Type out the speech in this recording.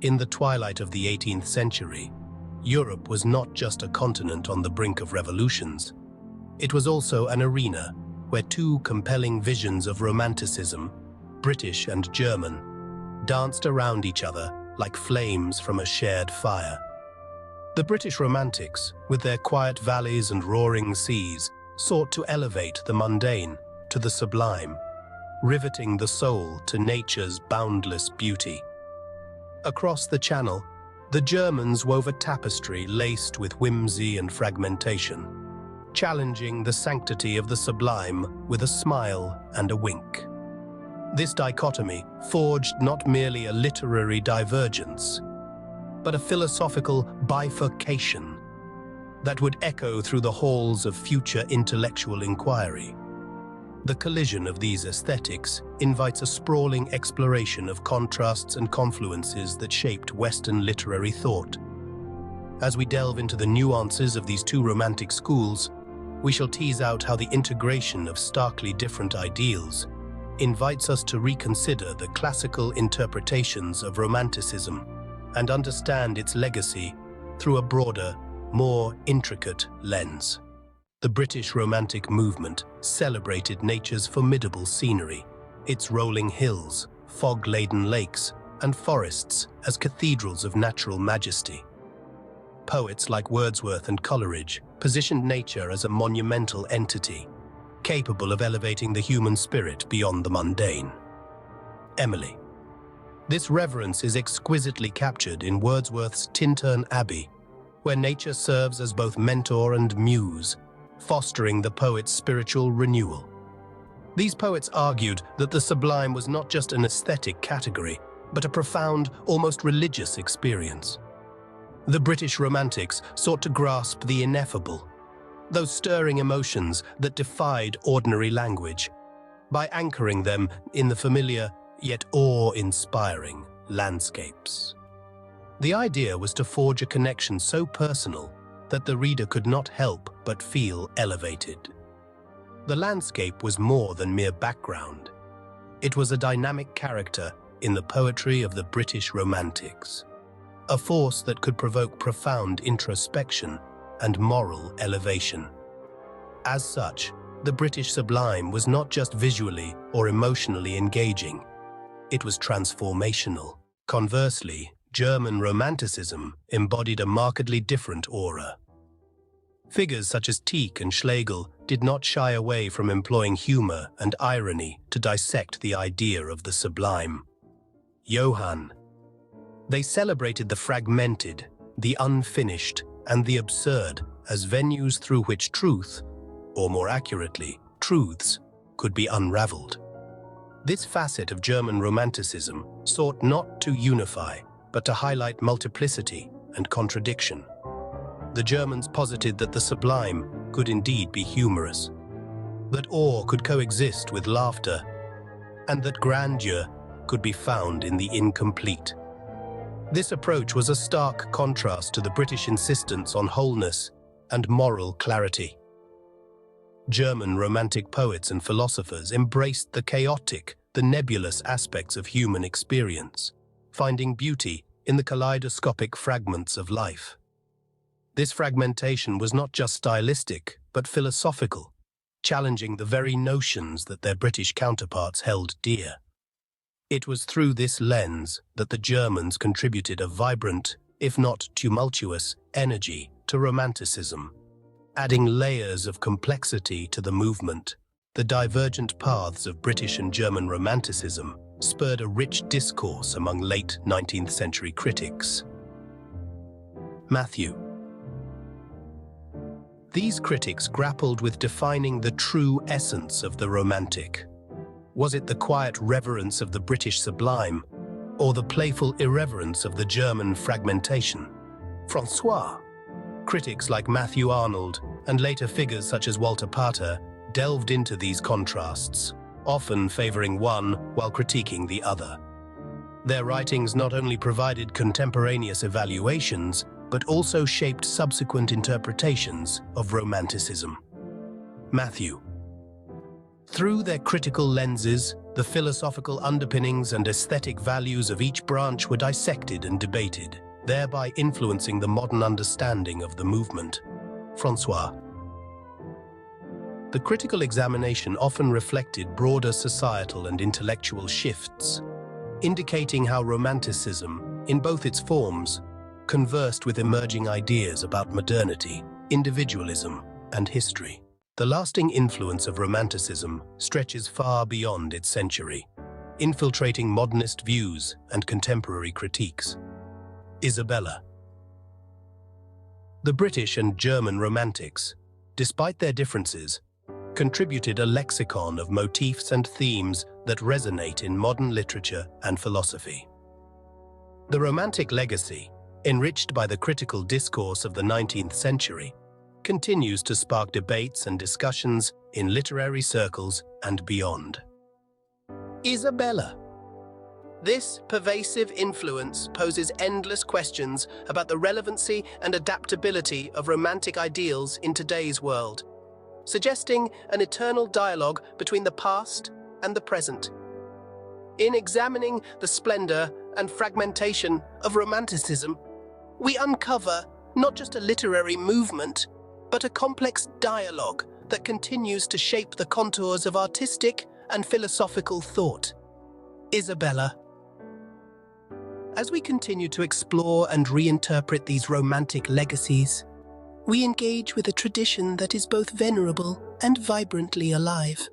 In the twilight of the 18th century, Europe was not just a continent on the brink of revolutions. It was also an arena where two compelling visions of Romanticism, British and German, danced around each other like flames from a shared fire. The British Romantics, with their quiet valleys and roaring seas, sought to elevate the mundane to the sublime, riveting the soul to nature's boundless beauty. Across the Channel, the Germans wove a tapestry laced with whimsy and fragmentation, challenging the sanctity of the sublime with a smile and a wink. This dichotomy forged not merely a literary divergence, but a philosophical bifurcation that would echo through the halls of future intellectual inquiry. The collision of these aesthetics invites a sprawling exploration of contrasts and confluences that shaped Western literary thought. As we delve into the nuances of these two romantic schools, we shall tease out how the integration of starkly different ideals invites us to reconsider the classical interpretations of Romanticism and understand its legacy through a broader, more intricate lens. The British Romantic movement celebrated nature's formidable scenery, its rolling hills, fog-laden lakes, and forests as cathedrals of natural majesty. Poets like Wordsworth and Coleridge positioned nature as a monumental entity, capable of elevating the human spirit beyond the mundane. Emily. This reverence is exquisitely captured in Wordsworth's Tintern Abbey, where nature serves as both mentor and muse, fostering the poet's spiritual renewal. These poets argued that the sublime was not just an aesthetic category, but a profound, almost religious experience. The British Romantics sought to grasp the ineffable, those stirring emotions that defied ordinary language, by anchoring them in the familiar yet awe-inspiring landscapes. The idea was to forge a connection so personal that the reader could not help but feel elevated. The landscape was more than mere background. It was a dynamic character in the poetry of the British Romantics, a force that could provoke profound introspection and moral elevation. As such, the British sublime was not just visually or emotionally engaging, it was transformational. Conversely, German Romanticism embodied a markedly different aura. Figures such as Tieck and Schlegel did not shy away from employing humor and irony to dissect the idea of the sublime. Johann. They celebrated the fragmented, the unfinished, and the absurd as venues through which truth, or more accurately, truths, could be unraveled. This facet of German Romanticism sought not to unify, but to highlight multiplicity and contradiction. The Germans posited that the sublime could indeed be humorous, that awe could coexist with laughter, and that grandeur could be found in the incomplete. This approach was a stark contrast to the British insistence on wholeness and moral clarity. German Romantic poets and philosophers embraced the chaotic, the nebulous aspects of human experience, finding beauty in the kaleidoscopic fragments of life. This fragmentation was not just stylistic, but philosophical, challenging the very notions that their British counterparts held dear. It was through this lens that the Germans contributed a vibrant, if not tumultuous, energy to Romanticism, adding layers of complexity to the movement. The divergent paths of British and German Romanticism spurred a rich discourse among late 19th century critics. Matthew. These critics grappled with defining the true essence of the Romantic. Was it the quiet reverence of the British sublime, or the playful irreverence of the German fragmentation? François. Critics like Matthew Arnold and later figures such as Walter Pater delved into these contrasts, often favoring one while critiquing the other. Their writings not only provided contemporaneous evaluations, but also shaped subsequent interpretations of Romanticism. Matthew. Through their critical lenses, the philosophical underpinnings and aesthetic values of each branch were dissected and debated, thereby influencing the modern understanding of the movement. François. The critical examination often reflected broader societal and intellectual shifts, indicating how Romanticism, in both its forms, conversed with emerging ideas about modernity, individualism, and history. The lasting influence of Romanticism stretches far beyond its century, infiltrating modernist views and contemporary critiques. Isabella. The British and German Romantics, despite their differences, contributed a lexicon of motifs and themes that resonate in modern literature and philosophy. The Romantic legacy, enriched by the critical discourse of the 19th century, continues to spark debates and discussions in literary circles and beyond. Isabella. This pervasive influence poses endless questions about the relevancy and adaptability of romantic ideals in today's world, suggesting an eternal dialogue between the past and the present. In examining the splendor and fragmentation of Romanticism, we uncover not just a literary movement, but a complex dialogue that continues to shape the contours of artistic and philosophical thought. Isabella. As we continue to explore and reinterpret these romantic legacies, we engage with a tradition that is both venerable and vibrantly alive.